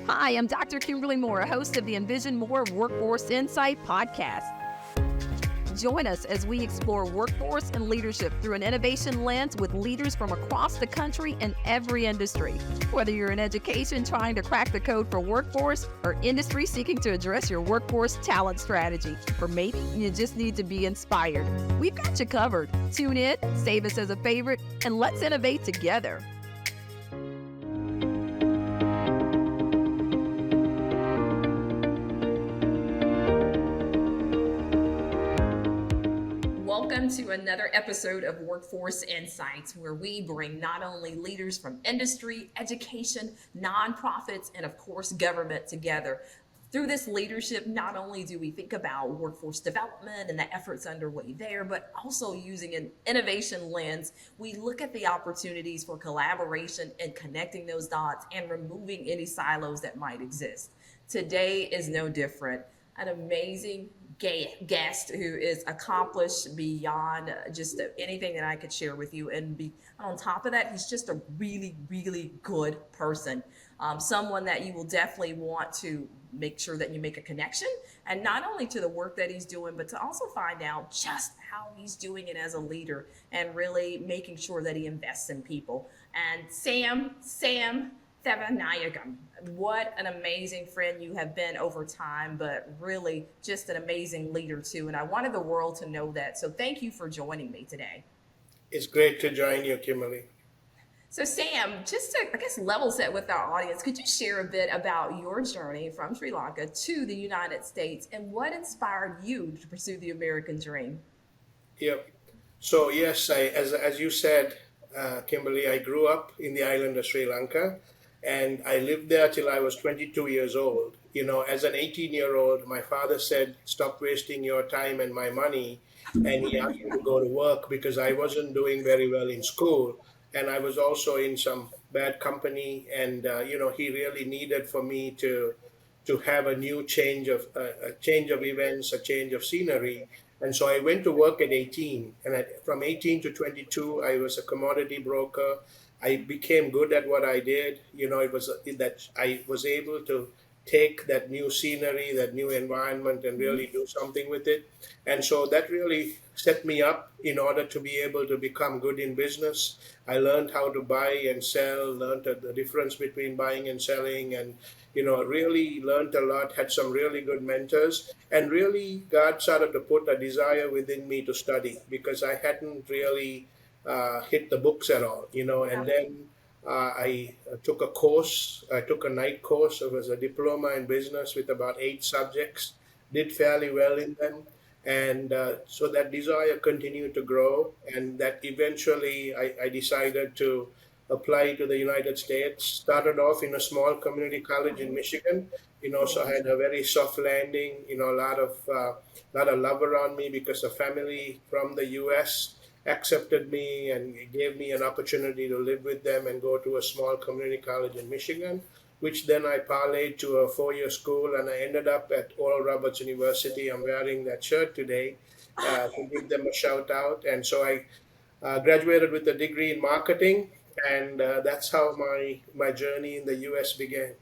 Hi, I'm Dr. Kimberly Moore, host of the Envision More Workforce Insight podcast. Join us as we explore workforce and leadership through an innovation lens with leaders from across the country in every industry. Whether you're in education trying to crack the code for workforce or industry seeking to address your workforce talent strategy, or maybe you just need to be inspired, we've got you covered. Tune in, save us as a favorite, and let's innovate together. Welcome to another episode of Workforce Insights, where we bring not only leaders from industry, education, nonprofits, and of course, government together. Through this leadership, not only do we think about workforce development and the efforts underway there, but also using an innovation lens, we look at the opportunities for collaboration and connecting those dots and removing any silos that might exist. Today is no different. An amazing guest who is accomplished beyond just anything that I could share with you. And on top of that, he's just a really, really good person. Someone that you will definitely want to make sure that you make a connection, and not only to the work that he's doing, but to also find out just how he's doing it as a leader and really making sure that he invests in people. And Sam Thevanayagam, what an amazing friend you have been over time, but really just an amazing leader too. And I wanted the world to know that. So thank you for joining me today. It's great to join you, Kimberly. So Sam, just to, level set with our audience, could you share a bit about your journey from Sri Lanka to the United States and what inspired you to pursue the American dream? Yep. So yes, as you said, Kimberly, I grew up in the island of Sri Lanka. And I lived there till I was 22 years old. You know, as an 18-year-old, my father said, "Stop wasting your time and my money." And he asked me to go to work because I wasn't doing very well in school. And I was also in some bad company. And, he really needed for me to have a new a change of events, a change of scenery. And so I went to work at 18. And from 18 to 22, I was a commodity broker. I became good at what I did. It was that I was able to take that new scenery, that new environment, and really do something with it. And so that really set me up in order to be able to become good in business. I learned how to buy and sell, learned the difference between buying and selling, and really learned a lot, had some really good mentors, and really God started to put a desire within me to study because I hadn't really hit the books at all, and then I took a course. I took a night course. It was a diploma in business with about 8 subjects, did fairly well in them. And so that desire continued to grow. And that eventually I decided to apply to the United States. Started off in a small community college in Michigan, so I had a very soft landing, a lot of love around me because the family from the US accepted me and gave me an opportunity to live with them and go to a small community college in Michigan, which then I parlayed to a 4-year school, and I ended up at Oral Roberts University. I'm wearing that shirt today to give them a shout out. And so I graduated with a degree in marketing, and that's how my journey in the US began.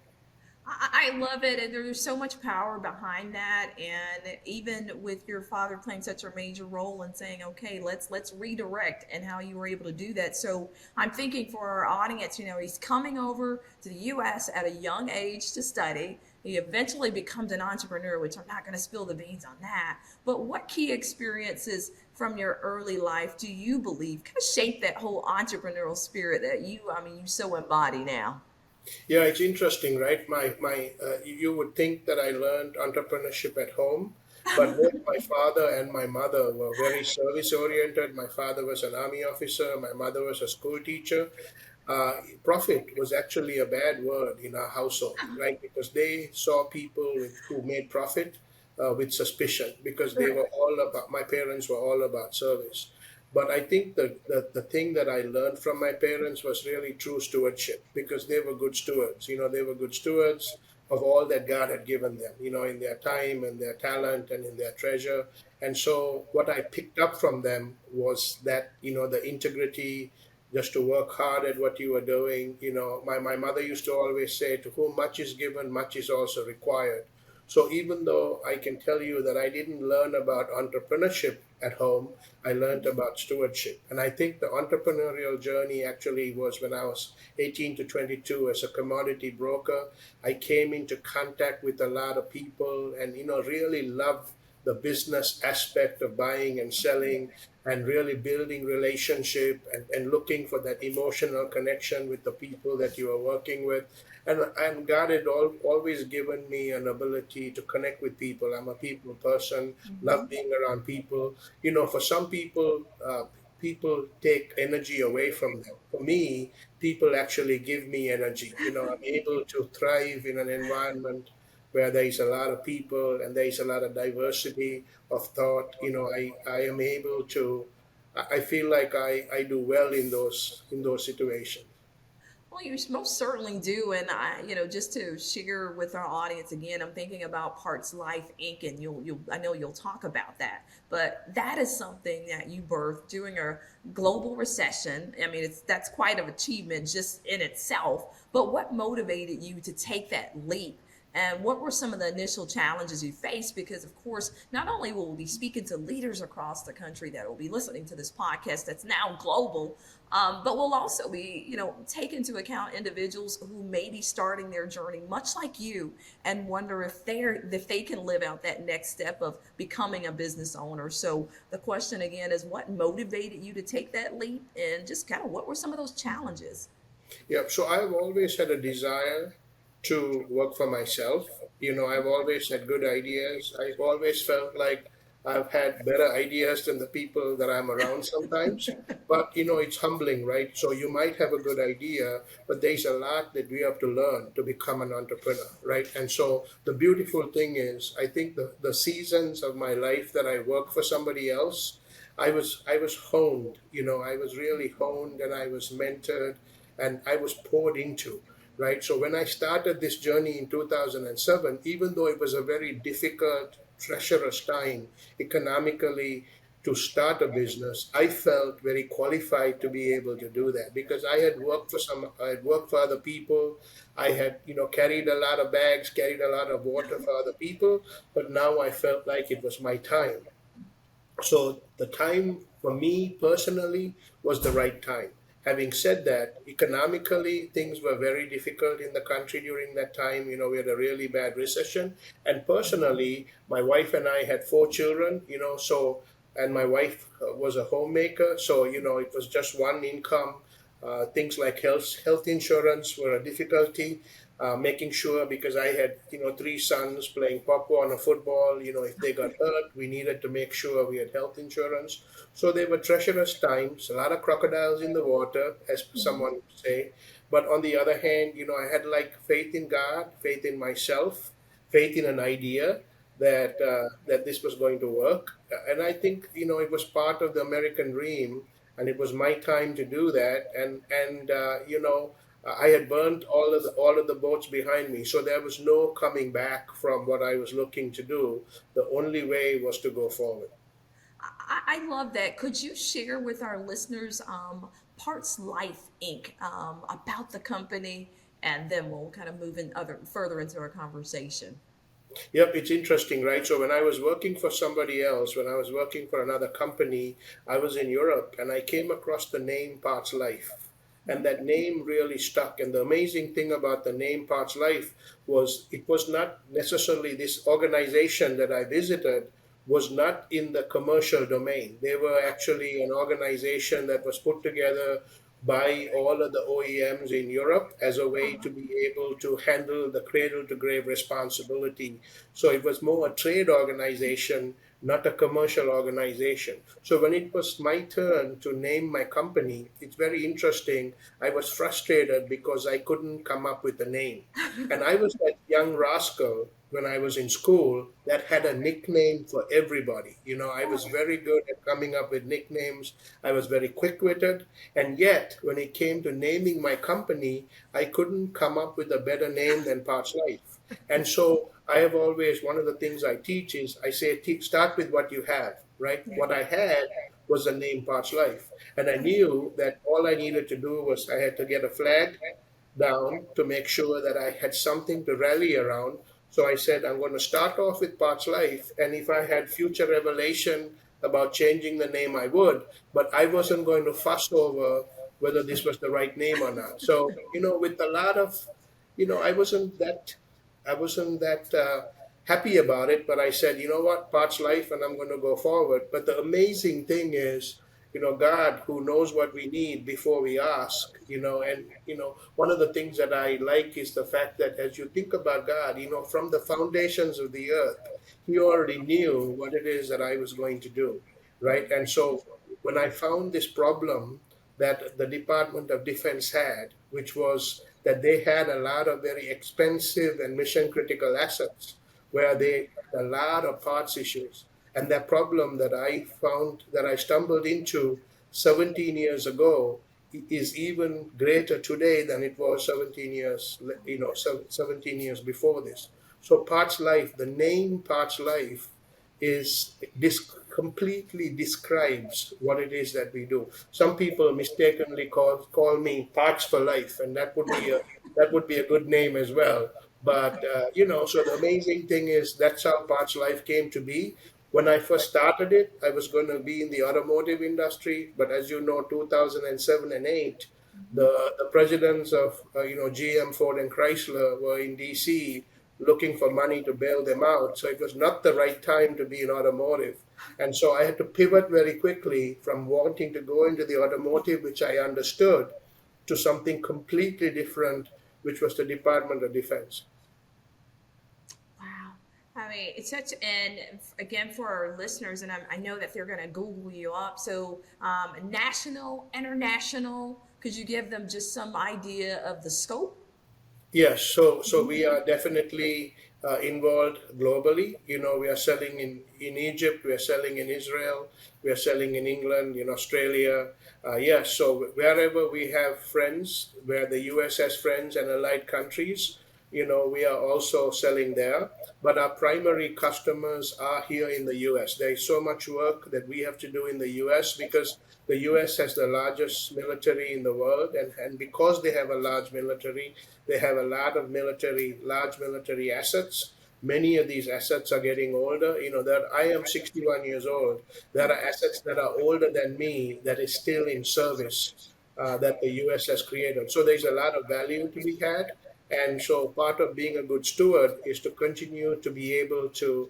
I love it, and there's so much power behind that. And even with your father playing such a major role in saying, "Okay, let's redirect," and how you were able to do that. So I'm thinking for our audience, he's coming over to the U.S. at a young age to study. He eventually becomes an entrepreneur, which I'm not going to spill the beans on that. But what key experiences from your early life do you believe kind of shape that whole entrepreneurial spirit that you so embody now? Yeah, it's interesting, right? You would think that I learned entrepreneurship at home, but both my father and my mother were very service oriented. My father was an army officer. My mother was a school teacher. Profit was actually a bad word in our household, right? Because they saw people who made profit with suspicion because my parents were all about service. But I think the thing that I learned from my parents was really true stewardship because they were good stewards. They were good stewards of all that God had given them, in their time and their talent and in their treasure. And so what I picked up from them was that, the integrity, just to work hard at what you were doing. My mother used to always say, to whom much is given, much is also required. So even though I can tell you that I didn't learn about entrepreneurship at home, I learned about stewardship. And I think the entrepreneurial journey actually was when I was 18 to 22 as a commodity broker. I came into contact with a lot of people and, really loved the business aspect of buying and selling and really building relationship and looking for that emotional connection with the people that you are working with. And God had always given me an ability to connect with people. I'm a people person, love being around people. For some people, people take energy away from them. For me, people actually give me energy. I'm able to thrive in an environment where there is a lot of people and there is a lot of diversity of thought. I am able to. I feel like I do well in those situations. Well, you most certainly do. And just to share with our audience again, I'm thinking about Parts Life Inc. And I know you'll talk about that. But that is something that you birthed during a global recession. I mean, that's quite an achievement just in itself. But what motivated you to take that leap? And what were some of the initial challenges you faced? Because, of course, not only will we be speaking to leaders across the country that will be listening to this podcast that's now global, but we'll also be, take into account individuals who may be starting their journey much like you and wonder if they can live out that next step of becoming a business owner. So the question again is, what motivated you to take that leap, and just kind of what were some of those challenges? Yeah, so I've always had a desire to work for myself. I've always had good ideas. I've always felt like I've had better ideas than the people that I'm around sometimes. But, it's humbling, right? So you might have a good idea, but there's a lot that we have to learn to become an entrepreneur, right? And so the beautiful thing is, I think the seasons of my life that I work for somebody else, I was honed, I was really honed and I was mentored and I was poured into, right? So when I started this journey in 2007, even though it was a very difficult, treacherous time economically to start a business, I felt very qualified to be able to do that because I had worked for other people. I had, carried a lot of bags, carried a lot of water for other people, but now I felt like it was my time. So the time for me personally was the right time. Having said that, economically, things were very difficult in the country during that time. We had a really bad recession. And personally, my wife and I had 4 children, and my wife was a homemaker. So, it was just one income. Things like health insurance were a difficulty. Making sure because I had 3 sons playing popcorn or football. If they got hurt, we needed to make sure we had health insurance. So they were treacherous times, a lot of crocodiles in the water, as someone would say. But on the other hand, I had like faith in God, faith in myself, faith in an idea that this was going to work. And I think it was part of the American dream, and it was my time to do that. I had burnt all of the boats behind me, so there was no coming back from what I was looking to do. The only way was to go forward. I love that. Could you share with our listeners Parts Life Inc. About the company, and then we'll kind of move in other further into our conversation. Yep, it's interesting, right? So when I was working for somebody else, when I was working for another company, I was in Europe and I came across the name Parts Life. And that name really stuck. And the amazing thing about the name Parts Life was it was not necessarily this organization that I visited was not in the commercial domain. They were actually an organization that was put together by all of the OEMs in Europe as a way to be able to handle the cradle to grave responsibility. So it was more a trade organization, not a commercial organization. So when it was my turn to name my company, it's very interesting. I was frustrated because I couldn't come up with a name. And I was that young rascal when I was in school that had a nickname for everybody. I was very good at coming up with nicknames. I was very quick witted. And yet, when it came to naming my company, I couldn't come up with a better name than Parts Life. And so I have always, one of the things I teach is I say, start with what you have, right? What I had was the name Parts Life. And I knew that all I needed to do was I had to get a flag down to make sure that I had something to rally around. So I said, I'm going to start off with Parts Life. And if I had future revelation about changing the name, I would. But I wasn't going to fuss over whether this was the right name or not. So, with a lot of, I wasn't that happy about it, but I said, you know what, Parts Life, and I'm going to go forward. But the amazing thing is, God, who knows what we need before we ask, and one of the things that I like is the fact that as you think about God, from the foundations of the earth, He already knew what it is that I was going to do, right? And so when I found this problem that the Department of Defense had, which was that they had a lot of very expensive and mission critical assets where they had a lot of parts issues. And that problem that I found, that I stumbled into 17 years ago, is even greater today than it was 17 years, 17 years before this. So Parts Life, the name Parts Life is this completely describes what it is that we do. Some people mistakenly call me Parts for Life, and that would be a good name as well. But so the amazing thing is that's how Parts Life came to be. When I first started it, I was going to be in the automotive industry, but as you know, 2007 and 8, the presidents of GM, Ford, and Chrysler were in DC looking for money to bail them out. So it was not the right time to be in automotive. And so I had to pivot very quickly from wanting to go into the automotive, which I understood, to something completely different, which was the Department of Defense. Wow. I mean, it's such, and again, for our listeners, and I know that they're going to Google you up. So, national, international, could you give them just some idea of the scope? Yes, so we are definitely involved globally. We are selling in Egypt, we are selling in Israel, we are selling in England, in Australia. Yes, so wherever we have friends, where the US has friends and allied countries, we are also selling there. But our primary customers are here in the US. There is so much work that we have to do in the US because the US has the largest military in the world, and because they have a large military, they have a lot of large military assets. Many of these assets are getting older. That I am 61 years old. There are assets that are older than me that is still in service that the US has created. So there's a lot of value to be had. And so part of being a good steward is to continue to be able to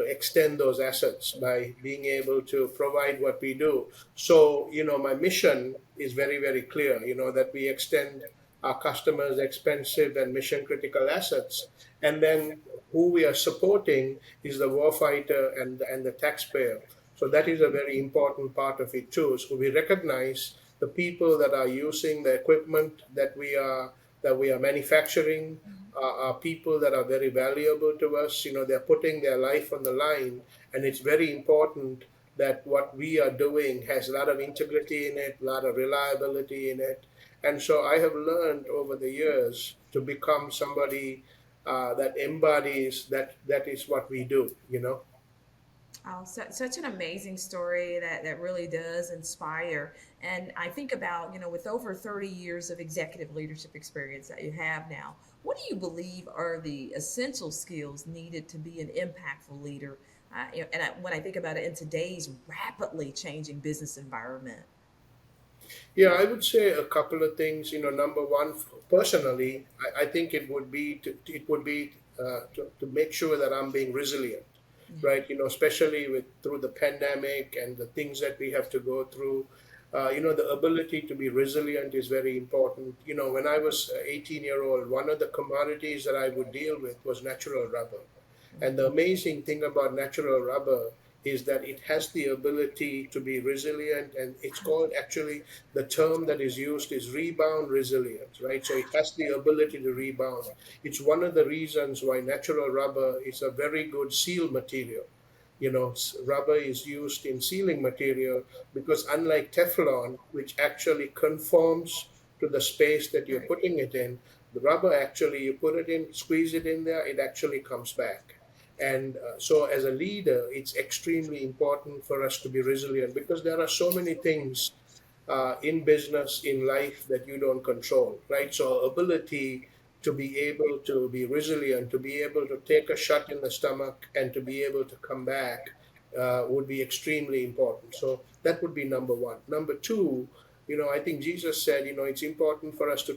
extend those assets by being able to provide what we do. So, my mission is very, very clear, that we extend our customers' expensive and mission critical assets. And then who we are supporting is the warfighter and the taxpayer. So that is a very important part of it too. So we recognize the people that are using the equipment that we are manufacturing are people that are very valuable to us. They're putting their life on the line, and it's very important that what we are doing has a lot of integrity in it, a lot of reliability in it. And so I have learned over the years to become somebody that embodies that is what we do. Oh, such an amazing story that really does inspire. And I think about, with over 30 years of executive leadership experience that you have now, what do you believe are the essential skills needed to be an impactful leader? When I think about it in today's rapidly changing business environment. Yeah, I would say a couple of things. Number one, personally, I think it would be to make sure that I'm being resilient, Yeah. right? Especially through the pandemic and the things that we have to go through. The ability to be resilient is very important. When I was 18-year old, one of the commodities that I would deal with was natural rubber. And the amazing thing about natural rubber is that it has the ability to be resilient, and it's called, actually, the term that is used is rebound resilience, right? So it has the ability to rebound. It's one of the reasons why natural rubber is a very good seal material. Rubber is used in sealing material because, unlike Teflon, which actually conforms to the space that you're putting it in, the rubber, actually, you put it in, squeeze it in there, it actually comes back. And so, as a leader, it's extremely important for us to be resilient because there are so many things in business, in life that you don't control, right? So, ability to be able to be resilient, to be able to take a shot in the stomach and to be able to come back would be extremely important. So, that would be number one. Number two, I think Jesus said, it's important for us to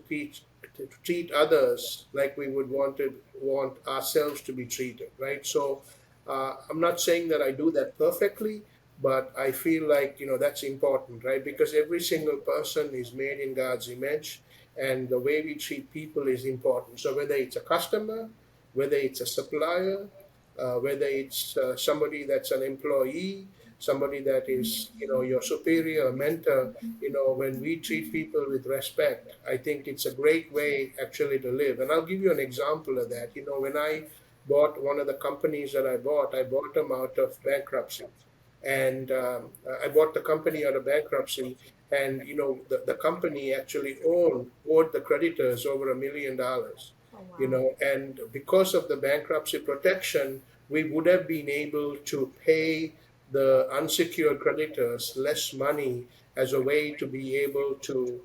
treat others like we would want ourselves to be treated, right? So, I'm not saying that I do that perfectly, but I feel like that's important, right? Because every single person is made in God's image, and the way we treat people is important. So whether it's a customer, whether it's a supplier, whether it's somebody that's an employee, somebody that is your superior, mentor, when we treat people with respect, I think it's a great way actually to live. And I'll give you an example of that. When I bought one of the companies that I bought them out of bankruptcy, and I bought the company out of bankruptcy, and the company actually owed the creditors over $1 million. Oh, wow. And because of the bankruptcy protection, we would have been able to pay the unsecured creditors less money as a way to be able to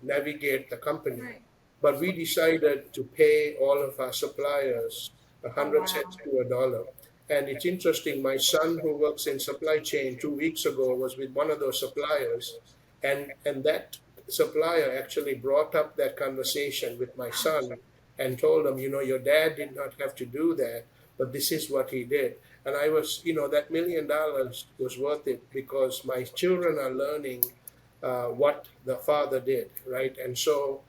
navigate the company. Right. But we decided to pay all of our suppliers a Oh, hundred wow. cents to a dollar. And it's interesting, my son who works in supply chain 2 weeks ago was with one of those suppliers, and that supplier actually brought up that conversation with my son and told him, your dad did not have to do that, but this is what he did. And I was, that $1 million was worth it because my children are learning what the father did, right? And so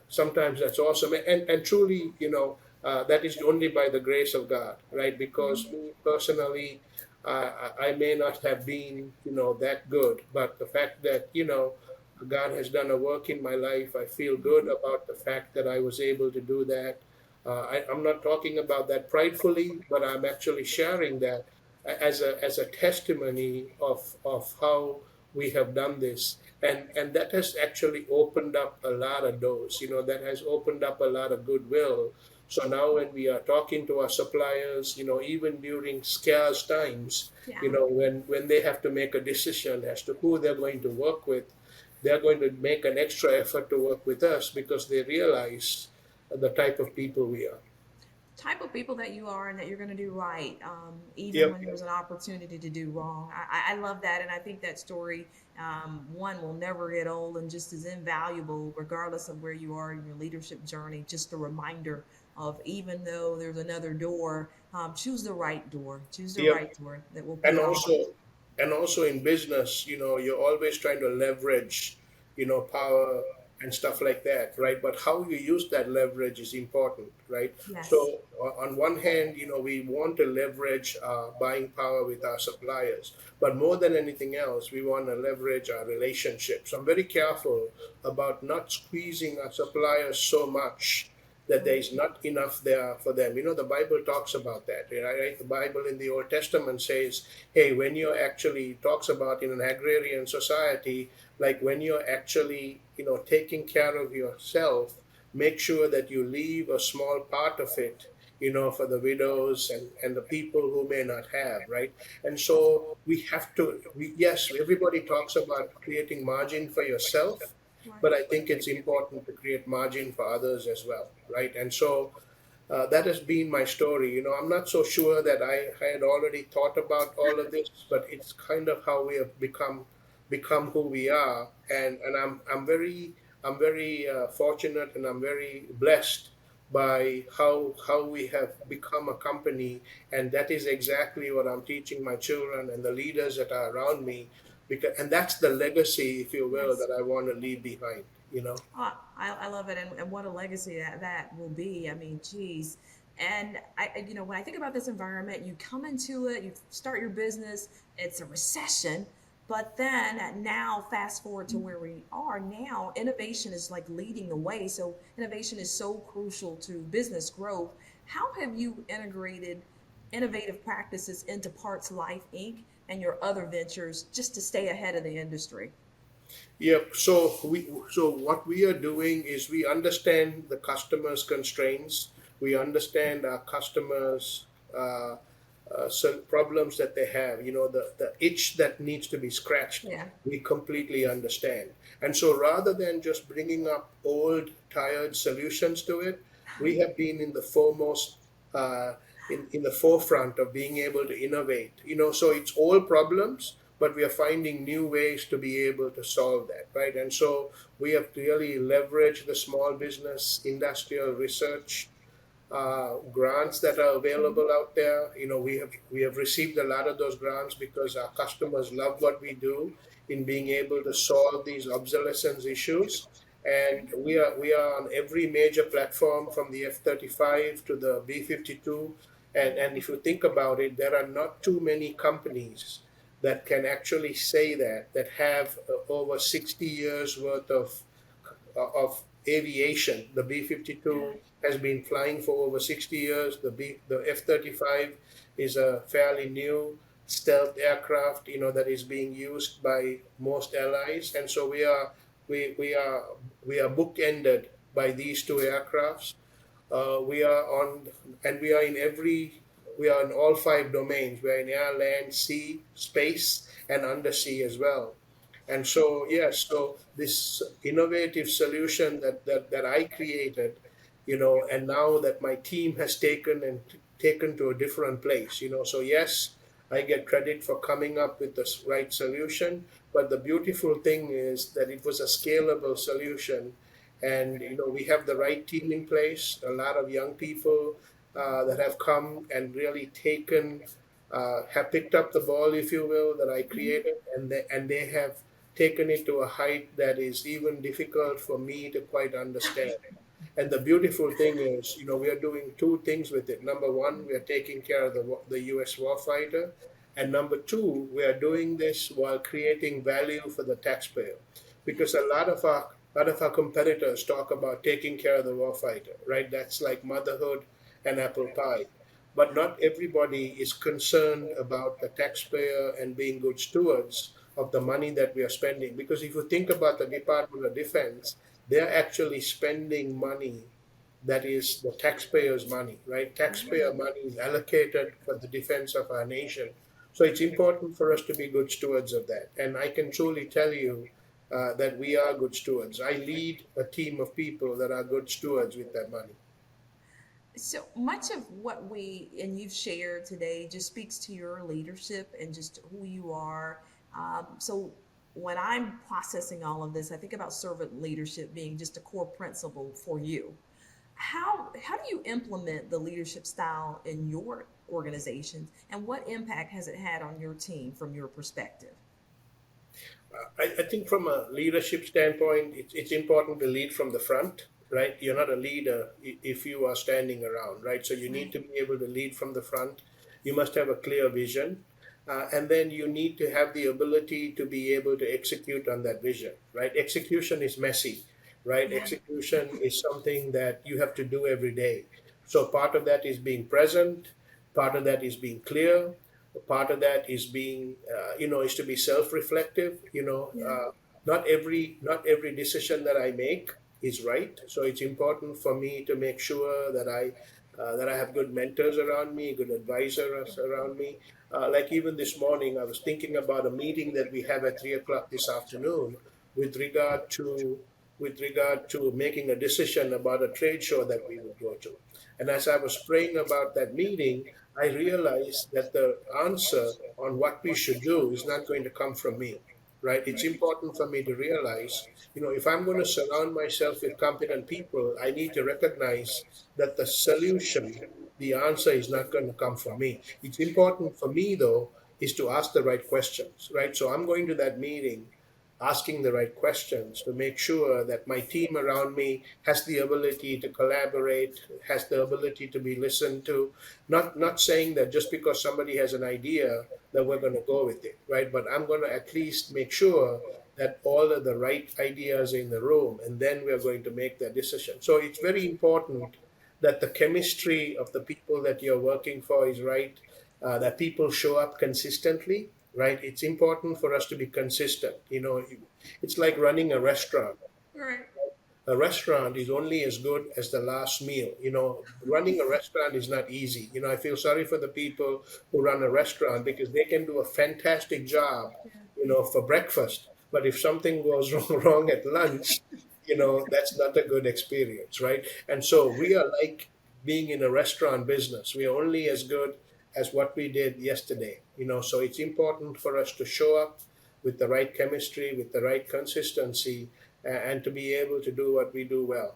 sometimes that's awesome. And truly, that is only by the grace of God, right? Because me personally, I may not have been, that good, but the fact that, God has done a work in my life, I feel good about the fact that I was able to do that. I'm not talking about that pridefully, but I'm actually sharing that as a testimony of how we have done this, and that has actually opened up a lot of doors. That has opened up a lot of goodwill. So now when we are talking to our suppliers, even during scarce times, Yeah. when they have to make a decision as to who they're going to work with, they're going to make an extra effort to work with us because they realize the type of people we are. Type of people that you are and that you're going to do right, even Yep. when there's an opportunity to do wrong. I love that. And I think that story, one, will never get old and just as invaluable, regardless of where you are in your leadership journey. Just a reminder of even though there's another door, choose the right door, choose the Yep. right door that will and pay off. also and also in business, you're always trying to leverage power and stuff like that, right? But how you use that leverage is important, right? Yes. So on one hand, we want to leverage buying power with our suppliers, but more than anything else, we want to leverage our relationships. I'm very careful about not squeezing our suppliers so much that there is not enough there for them. The Bible talks about that, right? The Bible in the Old Testament says, hey, when you're actually talks about in an agrarian society, like when you're actually, taking care of yourself, make sure that you leave a small part of it, for the widows and the people who may not have, right? And so we have to, yes, everybody talks about creating margin for yourself, Right. but I think it's important to create margin for others as well, right? And so that has been my story. I'm not so sure that I had already thought about all of this, but it's kind of how we have become who we are, and I'm very fortunate, and I'm very blessed by how we have become a company, and that is exactly what I'm teaching my children and the leaders that are around me, and that's the legacy, if you will, Yes. that I want to leave behind. I love it, and what a legacy that will be. I mean, geez. And when I think about this environment, you come into it, you start your business, it's a recession, but then now fast forward to where we are now, innovation is like leading the way. So innovation is so crucial to business growth. How have you integrated innovative practices into Parts Life Inc. and your other ventures just to stay ahead of the industry? Yep. So what we are doing is we understand the customer's constraints. We understand our customers' problems that they have, the itch that needs to be scratched, Yeah. we completely understand. And so rather than just bringing up old, tired solutions to it, we have been in the foremost, uh, in the forefront of being able to innovate. So it's old problems, but we are finding new ways to be able to solve that, right? And so we have really leveraged the small business industrial research grants that are available out there. We have received a lot of those grants because our customers love what we do in being able to solve these obsolescence issues. And we are on every major platform from the F-35 to the B-52. And if you think about it, there are not too many companies that can actually say that have over 60 years worth of aviation. The B-52 has been flying for over 60 years. The F-35 is a fairly new stealth aircraft, that is being used by most allies, and so we are bookended by these two aircrafts. We are on, and we are in all five domains. We are in air, land, sea, space, and undersea as well. And so, yes, so this innovative solution that I created, and now that my team has taken to a different place, so yes, I get credit for coming up with the right solution. But the beautiful thing is that it was a scalable solution, and we have the right team in place. A lot of young people that have come and really have picked up the ball, if you will, that I created, and they have taken it to a height that is even difficult for me to quite understand. And the beautiful thing is, we are doing two things with it. Number one, we are taking care of the U.S. warfighter, and number two, we are doing this while creating value for the taxpayer, because a lot of our competitors talk about taking care of the warfighter, right? That's like motherhood and apple pie. But not everybody is concerned about the taxpayer and being good stewards of the money that we are spending. Because if you think about the Department of Defense, they're actually spending money that is the taxpayers' money, right? Taxpayer money is allocated for the defense of our nation. So it's important for us to be good stewards of that. And I can truly tell you that we are good stewards. I lead a team of people that are good stewards with that money. So much of what we and you've shared today just speaks to your leadership and just who you are. So when I'm processing all of this, I think about servant leadership being just a core principle for you. How do you implement the leadership style in your organizations, and what impact has it had on your team from your perspective? I think from a leadership standpoint, it's important to lead from the front, right? You're not a leader if you are standing around, right? So you need Right. to be able to lead from the front. You must have a clear vision. And then you need to have the ability to be able to execute on that vision, right? Execution is messy, right? Yeah. Execution is something that you have to do every day. So part of that is being present, part of that is being clear, part of that is is to be self-reflective. Yeah. Not every decision that I make is right. So it's important for me to make sure that I have good mentors around me, good advisors around me. Like even this morning, I was thinking about a meeting that we have at 3 o'clock this afternoon with regard to making a decision about a trade show that we would go to. And as I was praying about that meeting, I realized that the answer on what we should do is not going to come from me, right? It's important for me to realize, if I'm going to surround myself with competent people, I need to recognize that the answer is not going to come from me. It's important for me, though, is to ask the right questions, right? So I'm going to that meeting asking the right questions to make sure that my team around me has the ability to collaborate, has the ability to be listened to. Not saying that just because somebody has an idea that we're going to go with it, right? But I'm going to at least make sure that all of the right ideas are in the room, and then we're going to make that decision. So it's very important that the chemistry of the people that you're working for is right, that people show up consistently, right? It's important for us to be consistent. It's like running a restaurant. Right. a restaurant is only as good as the last meal. Running a restaurant is not easy. I feel sorry for the people who run a restaurant because they can do a fantastic job, for breakfast. But if something goes wrong at lunch, that's not a good experience, right? And so we are like being in a restaurant business. We are only as good as what we did yesterday. So it's important for us to show up with the right chemistry, with the right consistency, and to be able to do what we do well.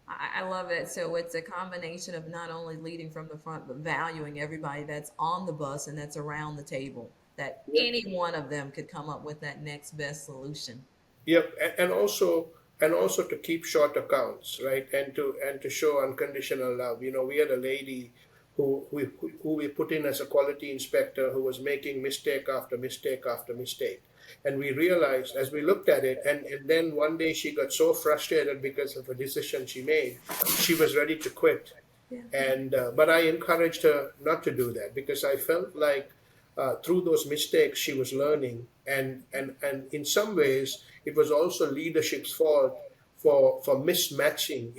I love it. So it's a combination of not only leading from the front, but valuing everybody that's on the bus and that's around the table, that Yep. any one of them could come up with that next best solution. Yep. And also to keep short accounts, right? And to show unconditional love. We had a lady who we put in as a quality inspector who was making mistake after mistake after mistake. And we realized as we looked at it, and then one day she got so frustrated because of a decision she made, she was ready to quit. Yeah. And but I encouraged her not to do that because I felt like through those mistakes she was learning, and in some ways it was also leadership's fault for mismatching.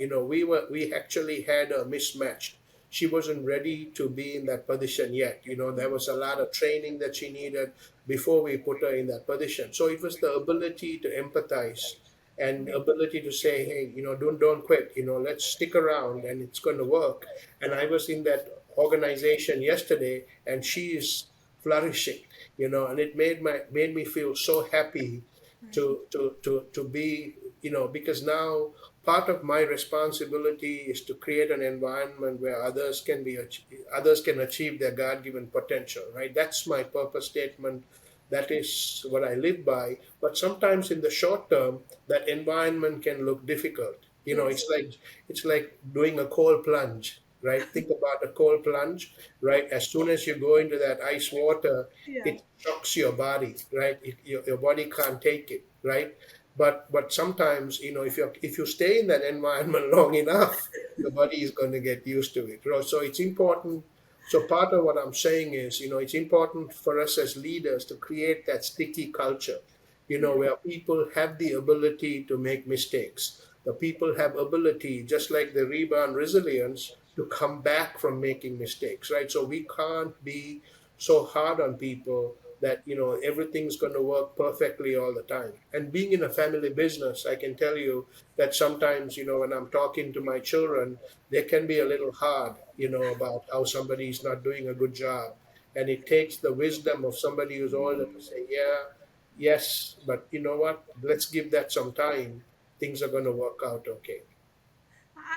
We actually had her mismatched. She wasn't ready to be in that position yet. There was a lot of training that she needed before we put her in that position. So it was the ability to empathize and ability to say, hey, don't quit. Let's stick around, and it's going to work. And I was in that organization yesterday, and she is flourishing. And it made me feel so happy to be, because now part of my responsibility is to create an environment where others can achieve their God-given potential, right? That's my purpose statement. That is what I live by. But sometimes in the short term, that environment can look difficult. Yes. It's like doing a cold plunge, right? Think about a cold plunge, right? As soon as you go into that ice water, Yeah. it shocks your body, right? Your body can't take it, right? But sometimes, if you stay in that environment long enough, your body is going to get used to it. So it's important. So part of what I'm saying is, it's important for us as leaders to create that sticky culture, Yeah. where people have the ability to make mistakes. The people have ability, just like the rebound resilience, to come back from making mistakes, right? So we can't be so hard on people that everything's going to work perfectly all the time. And being in a family business, I can tell you that sometimes, when I'm talking to my children, they can be a little hard, about how somebody is not doing a good job. And it takes the wisdom of somebody who's older to say, yeah, yes, but you know what? Let's give that some time. Things are going to work out okay.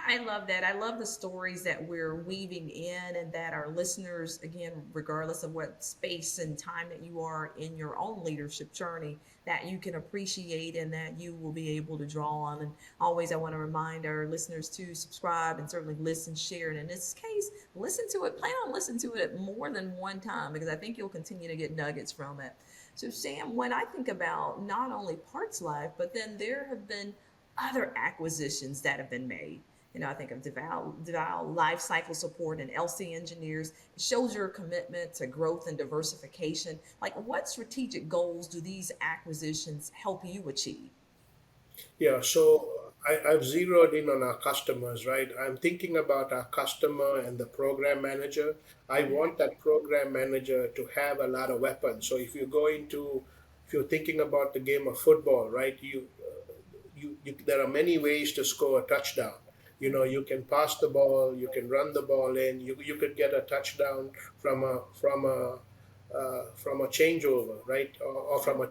I love that. I love the stories that we're weaving in, and that our listeners, again, regardless of what space and time that you are in your own leadership journey, that you can appreciate and that you will be able to draw on. And always, I want to remind our listeners to subscribe and certainly listen, share. And in this case, listen to it, plan on listening to it more than one time, because I think you'll continue to get nuggets from it. So, Sam, when I think about not only Parts Life, but then there have been other acquisitions that have been made. I think of DeVal Lifecycle Support and LC Engineers. It shows your commitment to growth and diversification. Like, what strategic goals do these acquisitions help you achieve? Yeah, so I've zeroed in on our customers, right? I'm thinking about our customer and the program manager. I want that program manager to have a lot of weapons. So if you're thinking about the game of football, right? There are many ways to score a touchdown. You can pass the ball, you can run the ball in, you could get a touchdown from a changeover, right, or from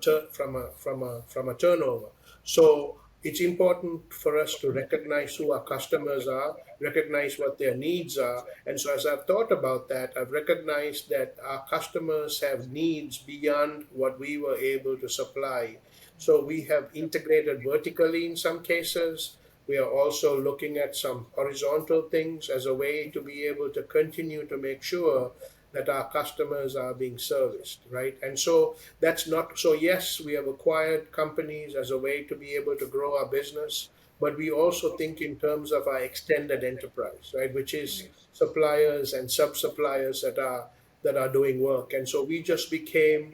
a turnover. So it's important for us to recognize who our customers are, recognize what their needs are, and so as I've thought about that, I've recognized that our customers have needs beyond what we were able to supply. So we have integrated vertically in some cases. We are also looking at some horizontal things as a way to be able to continue to make sure that our customers are being serviced, right? And so that's not so. Yes, we have acquired companies as a way to be able to grow our business, but we also think in terms of our extended enterprise, right? Which is suppliers and sub suppliers that are doing work. And so we just became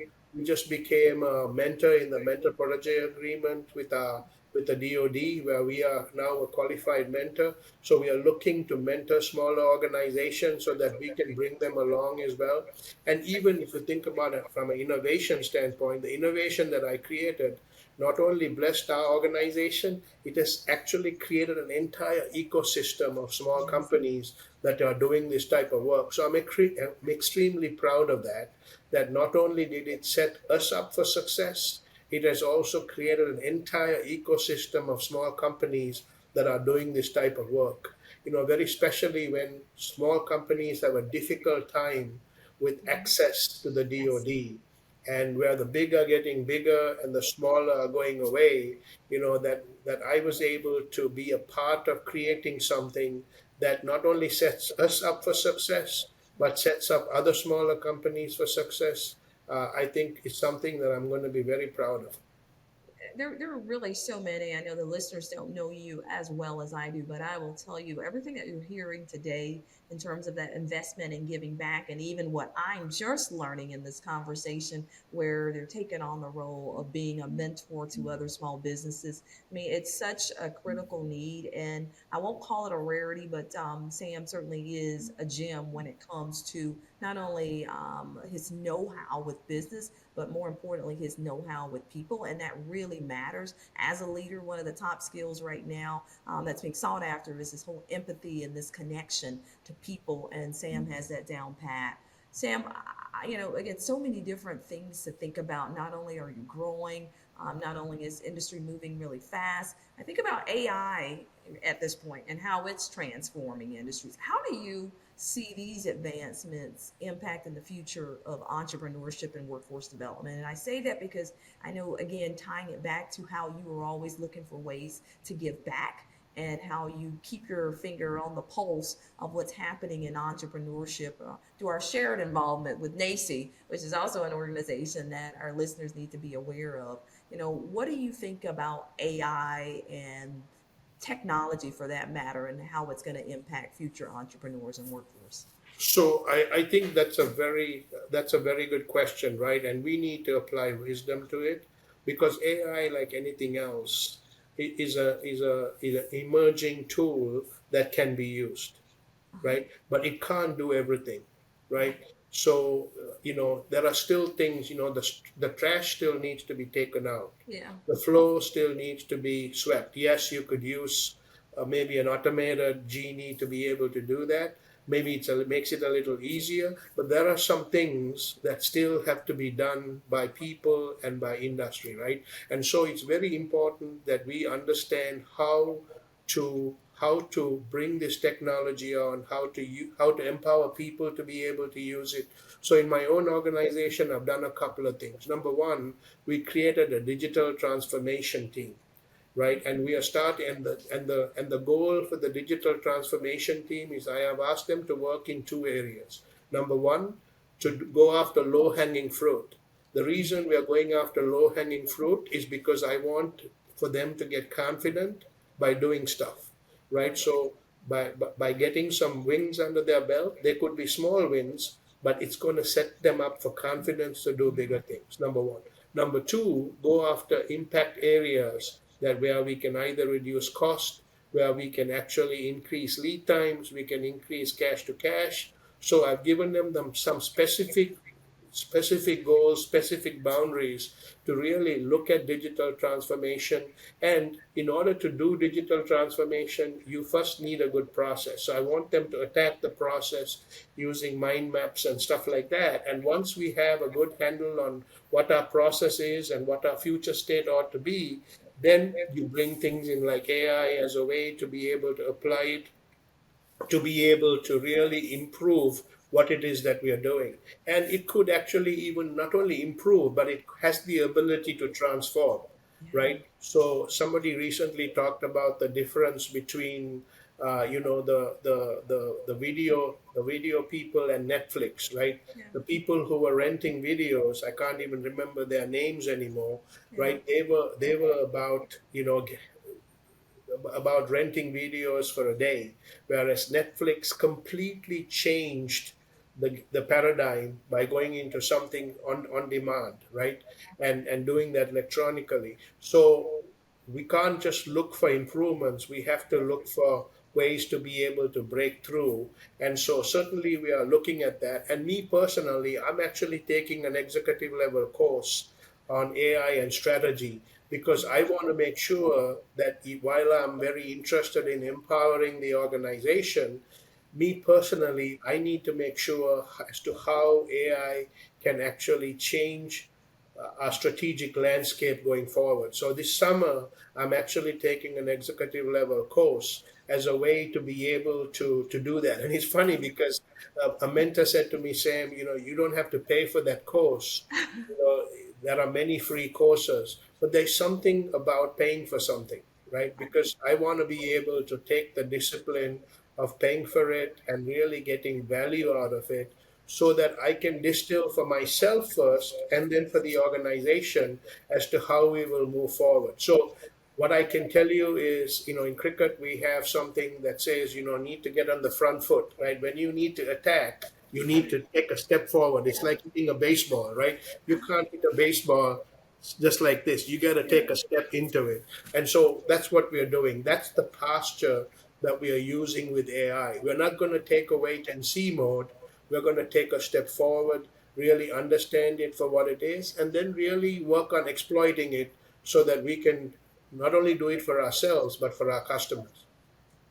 a mentor in the mentor protege agreement with our with the DoD, where we are now a qualified mentor. So we are looking to mentor smaller organizations so that we can bring them along as well. And even if you think about it from an innovation standpoint, the innovation that I created not only blessed our organization, it has actually created an entire ecosystem of small companies that are doing this type of work. So I'm extremely proud of that, that not only did it set us up for success, it has also created an entire ecosystem of small companies that are doing this type of work. Very especially when small companies have a difficult time with access to the DoD, and where the big are getting bigger and the smaller are going away, that I was able to be a part of creating something that not only sets us up for success, but sets up other smaller companies for success. I think it's something that I'm going to be very proud of. There are really so many. I know the listeners don't know you as well as I do, but I will tell you everything that you're hearing today in terms of that investment and giving back, and even what I'm just learning in this conversation, where they're taking on the role of being a mentor to other small businesses. I mean, it's such a critical need, and I won't call it a rarity, but Sam certainly is a gem when it comes to not only his know-how with business, but more importantly, his know-how with people. And that really matters as a leader. One of the top skills right now that's being sought after is this whole empathy and this connection to people. And Sam has that down pat. Sam, again, so many different things to think about. Not only are you growing, not only is industry moving really fast, I think about AI at this point and how it's transforming industries. How do you see these advancements impacting the future of entrepreneurship and workforce development? And I say that because I know, again, tying it back to how you are always looking for ways to give back and how you keep your finger on the pulse of what's happening in entrepreneurship through our shared involvement with NACI, which is also an organization that our listeners need to be aware of. What do you think about AI and technology for that matter, and how it's going to impact future entrepreneurs and workforce? So I think that's a very good question, right? And we need to apply wisdom to it, because AI, like anything else, is an emerging tool that can be used, Uh-huh. right? But it can't do everything, right? So there are still things. The trash still needs to be taken out. Yeah. The floor still needs to be swept. Yes, you could use maybe an automated genie to be able to do that. Maybe it makes it a little easier, but there are some things that still have to be done by people and by industry, right? And so it's very important that we understand how to bring this technology on, how to empower people to be able to use it. So in my own organization, I've done a couple of things. Number one, we created a digital transformation team, right? And we are starting, and the goal for the digital transformation team is, I have asked them to work in two areas. Number one, to go after low hanging fruit. The reason we are going after low hanging fruit is because I want for them to get confident by doing stuff, right? So by getting some wins under their belt, they could be small wins, but it's going to set them up for confidence to do bigger things. Number one. Number two, go after impact areas that where we can either reduce cost, where we can actually increase lead times, we can increase cash to cash. So I've given them some specific goals, specific boundaries to really look at digital transformation. And in order to do digital transformation, you first need a good process. So I want them to attack the process using mind maps and stuff like that. And once we have a good handle on what our process is and what our future state ought to be, then you bring things in like AI as a way to be able to apply it, to be able to really improve what it is that we are doing. And it could actually even not only improve, but it has the ability to transform, Yeah. right? So somebody recently talked about the difference between the video people and Netflix, right? Yeah. The people who were renting videos, I can't even remember their names anymore, Yeah. right? They were about renting videos for a day, whereas Netflix completely changed the paradigm by going into something on demand, right? And doing that electronically. So we can't just look for improvements. We have to look for ways to be able to break through. And so certainly we are looking at that. And me personally, I'm actually taking an executive level course on AI and strategy because I want to make sure that while I'm very interested in empowering the organization, me personally, I need to make sure as to how AI can actually change our strategic landscape going forward. So this summer, I'm actually taking an executive level course as a way to be able to do that. And it's funny because a mentor said to me, Sam, you don't have to pay for that course. There are many free courses, but there's something about paying for something, right? Because I want to be able to take the discipline of paying for it and really getting value out of it so that I can distill for myself first and then for the organization as to how we will move forward. So what I can tell you is, in cricket, we have something that says, need to get on the front foot, right? When you need to attack, you need to take a step forward. It's like hitting a baseball, right? You can't hit a baseball just like this. You got to take a step into it. And so that's what we're doing. That's the posture that we are using with AI. We're not going to take a wait and see mode. We're going to take a step forward, really understand it for what it is, and then really work on exploiting it so that we can not only do it for ourselves, but for our customers.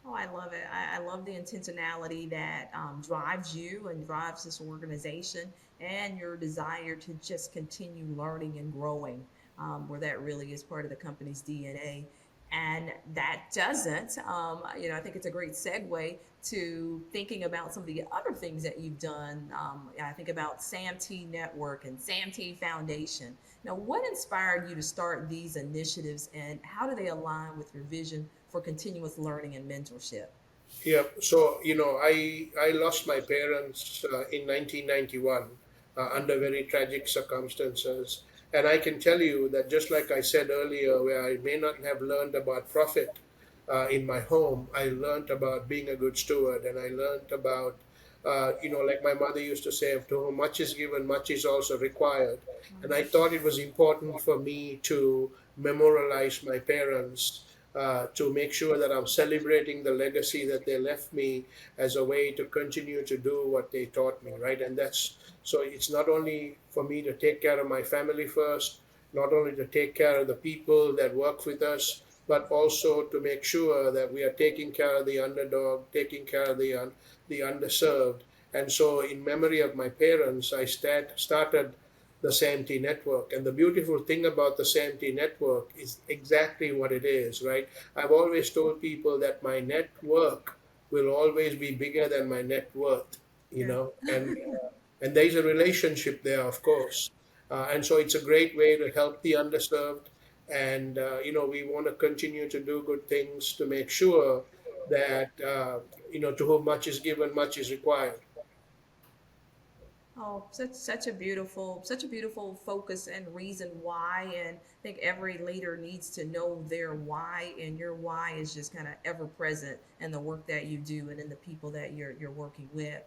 Oh, I love it. I love the intentionality that drives you and drives this organization and your desire to just continue learning and growing, where that really is part of the company's DNA. And that doesn't, I think it's a great segue to thinking about some of the other things that you've done. I think about Sam T Network and Sam T Foundation. Now, what inspired you to start these initiatives and how do they align with your vision for continuous learning and mentorship? Yeah, so I lost my parents in 1991 under very tragic circumstances, and I can tell you that just like I said earlier, where I may not have learned about profit in my home, I learned about being a good steward, and I learned about like my mother used to say, to whom much is given, much is also required, and I thought it was important for me to memorialize my parents to make sure that I'm celebrating the legacy that they left me as a way to continue to do what they taught me, right? And that's so it's not only for me to take care of my family first, not only to take care of the people that work with us, but also to make sure that we are taking care of the underdog, taking care of the underserved. And so, in memory of my parents, I started the SAMT network. And the beautiful thing about the SAMT network is exactly what it is, right? I've always told people that my network will always be bigger than my net worth, Yeah. and there's a relationship there, of course. And so it's a great way to help the underserved. And, we want to continue to do good things to make sure that, to whom much is given, much is required. Oh, such a beautiful focus and reason why. And I think every leader needs to know their why, and your why is just kind of ever present in the work that you do and in the people that you're working with.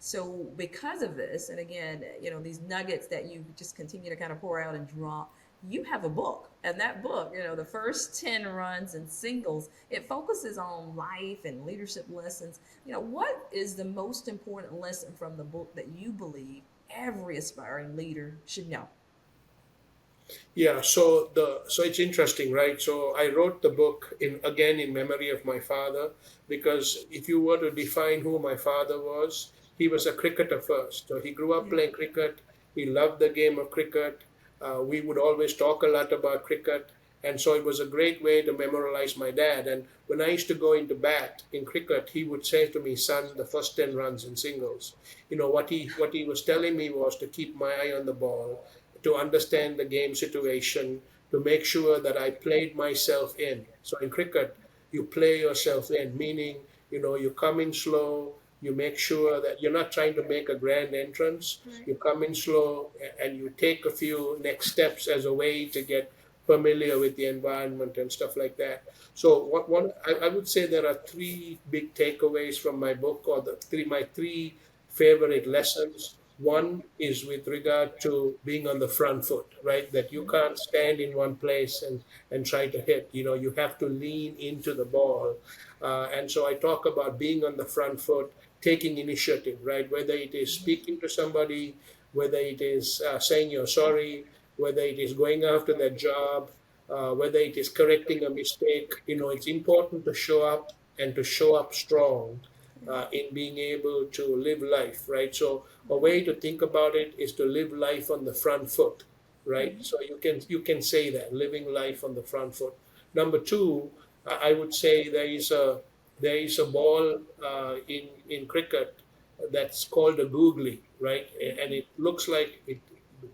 So because of this, and again, these nuggets that you just continue to kind of pour out and drop, you have a book, and that book, the first 10 runs and singles, it focuses on life and leadership lessons. What is the most important lesson from the book that you believe every aspiring leader should know? Yeah, so it's interesting, right? So I wrote the book in memory of my father, because if you were to define who my father was, he was a cricketer first. So he grew up Yeah. playing cricket. He loved the game of cricket. We would always talk a lot about cricket, and so it was a great way to memorialize my dad. And when I used to go into bat in cricket, he would say to me, "Son, the first 10 runs in singles." What he was telling me was to keep my eye on the ball, to understand the game situation, to make sure that I played myself in. So in cricket, you play yourself in, meaning, you come in slow, you make sure that you're not trying to make a grand entrance. Right. You come in slow and you take a few next steps as a way to get familiar with the environment and stuff like that. So I would say there are three big takeaways from my book, or my three favorite lessons. One is with regard to being on the front foot, right? That you can't stand in one place and try to hit. You have to lean into the ball. And so I talk about being on the front foot, taking initiative, right? Whether it is speaking to somebody, whether it is saying you're sorry, whether it is going after that job, whether it is correcting a mistake. It's important to show up and to show up strong in being able to live life, right? So a way to think about it is to live life on the front foot, right? So you can say that living life on the front foot. Number two, I would say there is a ball in cricket that's called a googly, right? And it looks like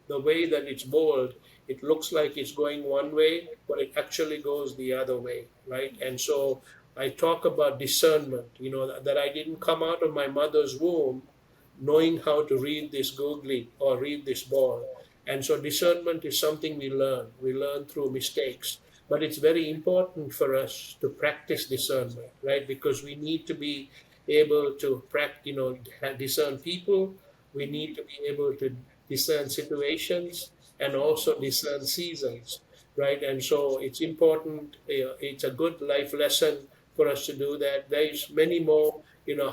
the way that it's bowled, it looks like it's going one way, but it actually goes the other way, right? And so I talk about discernment, that I didn't come out of my mother's womb knowing how to read this googly or read this ball. And so discernment is something we learn. We learn through mistakes. But it's very important for us to practice discernment, right? Because we need to be able to discern people. We need to be able to discern situations and also discern seasons, right? And so it's important. It's a good life lesson for us to do that. There's many more.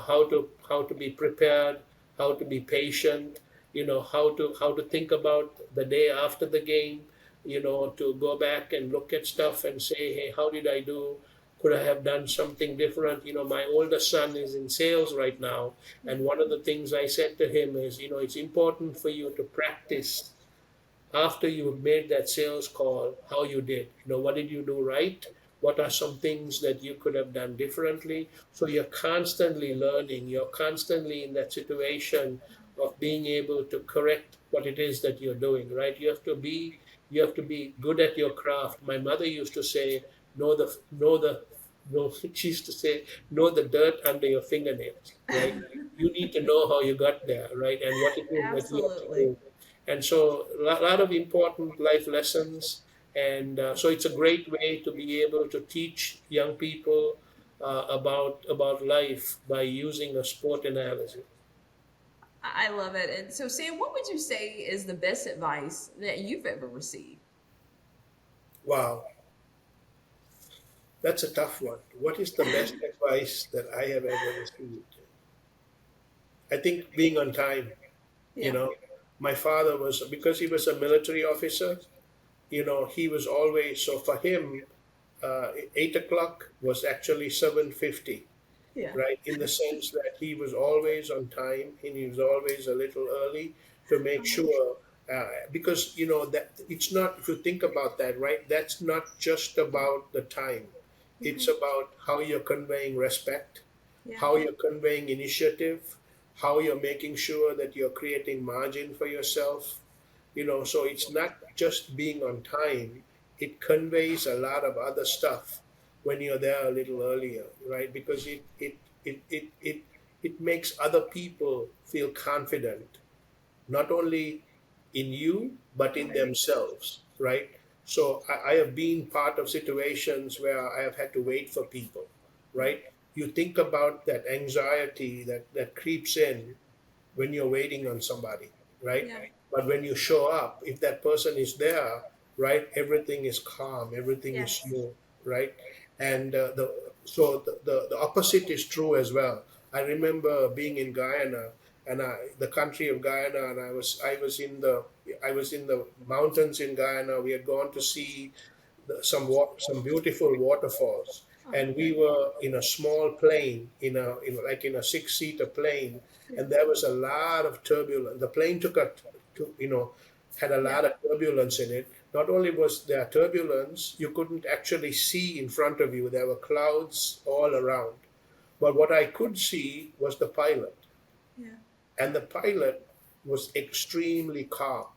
How to be prepared, how to be patient. How to think about the day after the game. To go back and look at stuff and say, hey, how did I do? Could I have done something different? My oldest son is in sales right now, and one of the things I said to him is, it's important for you to practice after you've made that sales call, how you did. What did you do right? What are some things that you could have done differently? So you're constantly learning. You're constantly in that situation of being able to correct what it is that you're doing, right? You have to be good at your craft. My mother used to say, no, she used to say, know the dirt under your fingernails, right? You need to know how you got there, right? And what it is that you have to Absolutely. do. And so a lot of important life lessons. And so it's a great way to be able to teach young people about life by using a sport analogy. I love it. And so, Sam, what would you say is the best advice that you've ever received? Wow, that's a tough one. What is the best advice that I have ever received? I think being on time. You Yeah. know, my father was, because he was a military officer. He was always, so for him, 8 o'clock was actually 7:50, Yeah. right? In the sense that he was always on time and he was always a little early to make sure, because that it's not. If you think about that, right? That's not just about the time. It's about how you're conveying respect, Yeah. how you're conveying initiative, how you're making sure that you're creating margin for yourself. So it's not just being on time, it conveys a lot of other stuff when you're there a little earlier, right? Because it makes other people feel confident, not only in you but in Right. themselves, right? So I have been part of situations where I have had to wait for people, right? You think about that anxiety that creeps in when you're waiting on somebody, right? Yeah. But when you show up, if that person is there, right, everything is calm, everything is Yes. smooth, right? And the opposite is true as well. I remember being in Guyana, and the country of Guyana, and I was in the mountains in Guyana. We had gone to see some beautiful waterfalls, and we were in a small plane, in a six-seater plane, and there was a lot of turbulence. The plane to, had a Yeah. lot of turbulence in it. Not only was there turbulence, you couldn't actually see in front of you. There were clouds all around. But what I could see was the pilot, Yeah. and the pilot was extremely calm.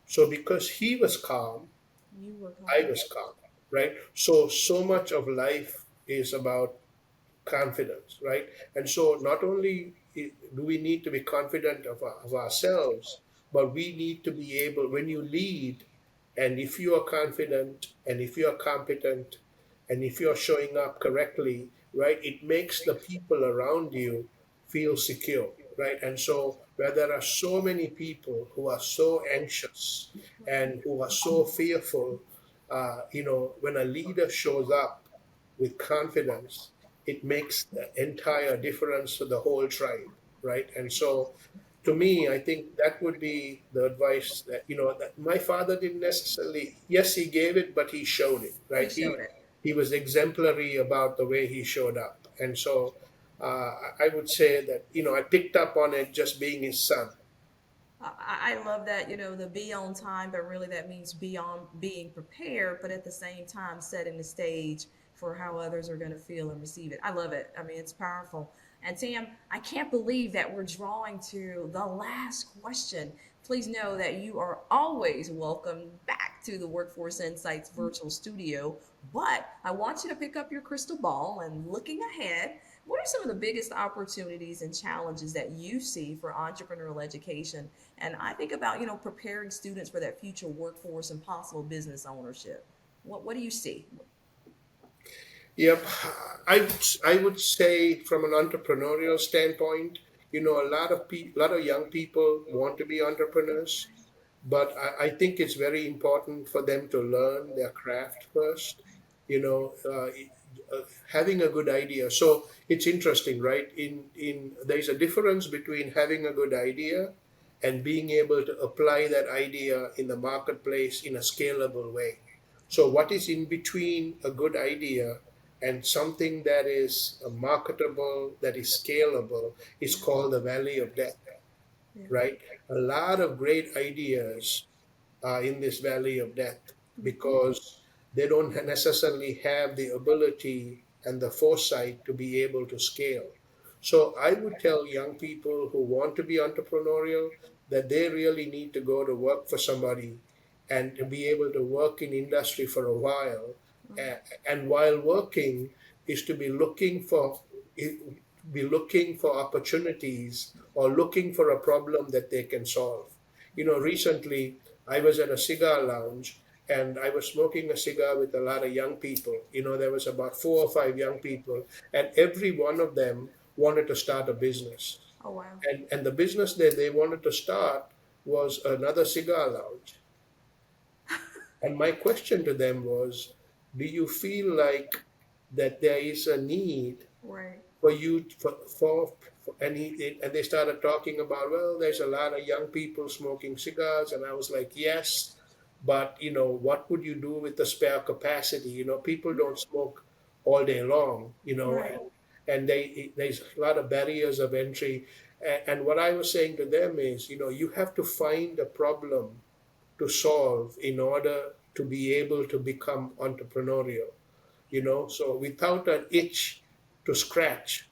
So because he was calm, You were I calm. was calm, right? So much of life is about confidence, right? And so not only do we need to be confident of ourselves, but we need to be able, when you lead, and if you are confident, and if you are competent, and if you're showing up correctly, right, it makes the people around you feel secure, right? And so where there are so many people who are so anxious and who are so fearful, when a leader shows up with confidence, it makes the entire difference to the whole tribe, right? And so to me, I think that would be the advice that, that my father didn't necessarily, yes, he gave it, but he showed it, He right? showed He, it. he was exemplary about the way he showed up. And so I would say that, I picked up on it just being his son. I love that, the be on time, but really that means be on being prepared, but at the same time setting the stage for how others are going to feel and receive it. I love it. I mean, it's powerful. And Sam, I can't believe that we're drawing to the last question. Please know that you are always welcome back to the Workforce Insights virtual studio, but I want you to pick up your crystal ball and looking ahead. What are some of the biggest opportunities and challenges that you see for entrepreneurial education? And I think about, preparing students for that future workforce and possible business ownership. What do you see? Yep. I would say from an entrepreneurial standpoint, a lot of young people want to be entrepreneurs, but I think it's very important for them to learn their craft first. You know, having a good idea. So it's interesting, right? In there's a difference between having a good idea and being able to apply that idea in the marketplace in a scalable way. So what is in between a good idea and something that is marketable, that is scalable, is Yeah, called the valley of death, yeah. right? A lot of great ideas are in this valley of death Mhm. because they don't necessarily have the ability and the foresight to be able to scale. So I would tell young people who want to be entrepreneurial that they really need to go to work for somebody and to be able to work in industry for a while. And while working is to be looking for opportunities or looking for a problem that they can solve. Recently I was at a cigar lounge and I was smoking a cigar with a lot of young people. There was about 4 or 5 young people, and every one of them wanted to start a business. Oh, wow. And the business that they wanted to start was another cigar lounge. And my question to them was, do you feel like that there is a need Right. for you for and they started talking about, well, there's a lot of young people smoking cigars, and I was like, yes, but what would you do with the spare capacity? People don't smoke all day long, Right. and there's a lot of barriers of entry. And what I was saying to them is, you have to find a problem to solve in order to be able to become entrepreneurial. So without an itch to scratch,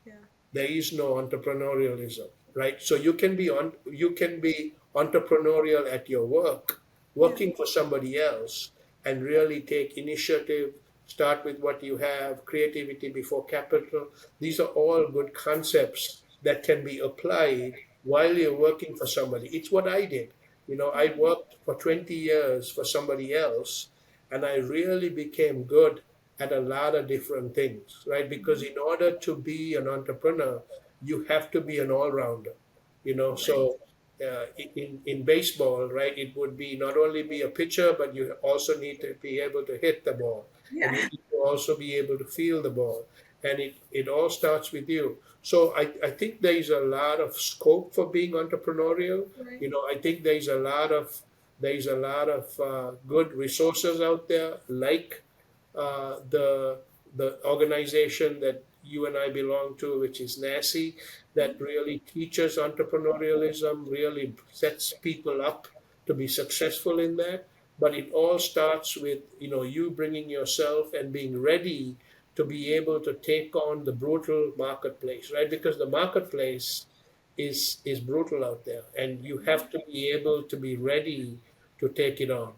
Yeah. there is no entrepreneurialism, right? So you can be entrepreneurial at your work, Yeah. working for somebody else, and really take initiative. Start with what you have, creativity before capital. These are all good concepts that can be applied while you're working for somebody. It's what I did. I worked for 20 years for somebody else, and I really became good at a lot of different things, right? Because in order to be an entrepreneur, you have to be an all-rounder, Right. So in baseball, right, it would be not only be a pitcher, but you also need to be able to hit the ball, and you Yeah. need to also be able to feel the ball, and it all starts with you. So I think there is a lot of scope for being entrepreneurial. Right. I think there is a lot of good resources out there, like the organization that you and I belong to, which is NASI, that really teaches entrepreneurialism, really sets people up to be successful in that. But it all starts with you bringing yourself and being ready to be able to take on the brutal marketplace, right? Because the marketplace is brutal out there, and you have to be able to be ready to take it on.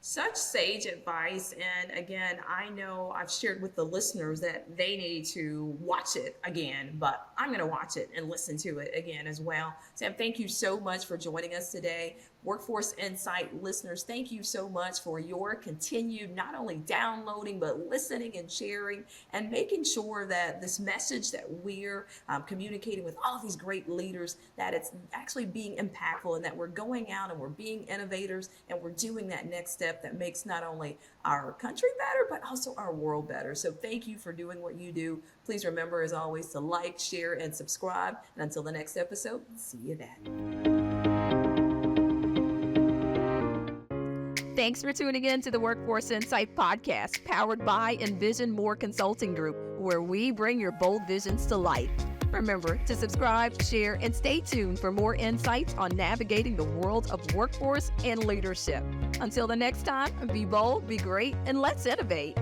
Such sage advice. And again, I know I've shared with the listeners that they need to watch it again, but I'm going to watch it and listen to it again as well. Sam, thank you so much for joining us today. Workforce Insight listeners, thank you so much for your continued not only downloading, but listening and sharing and making sure that this message that we're communicating with all these great leaders, that it's actually being impactful and that we're going out and we're being innovators and we're doing that next step that makes not only our country better, but also our world better. So thank you for doing what you do. Please remember, as always, to like, share, and subscribe. And until the next episode, see you then. Thanks for tuning in to the Workforce Insight podcast, powered by Envision More Consulting Group, where we bring your bold visions to life. Remember to subscribe, share, and stay tuned for more insights on navigating the world of workforce and leadership. Until the next time, be bold, be great, and let's innovate.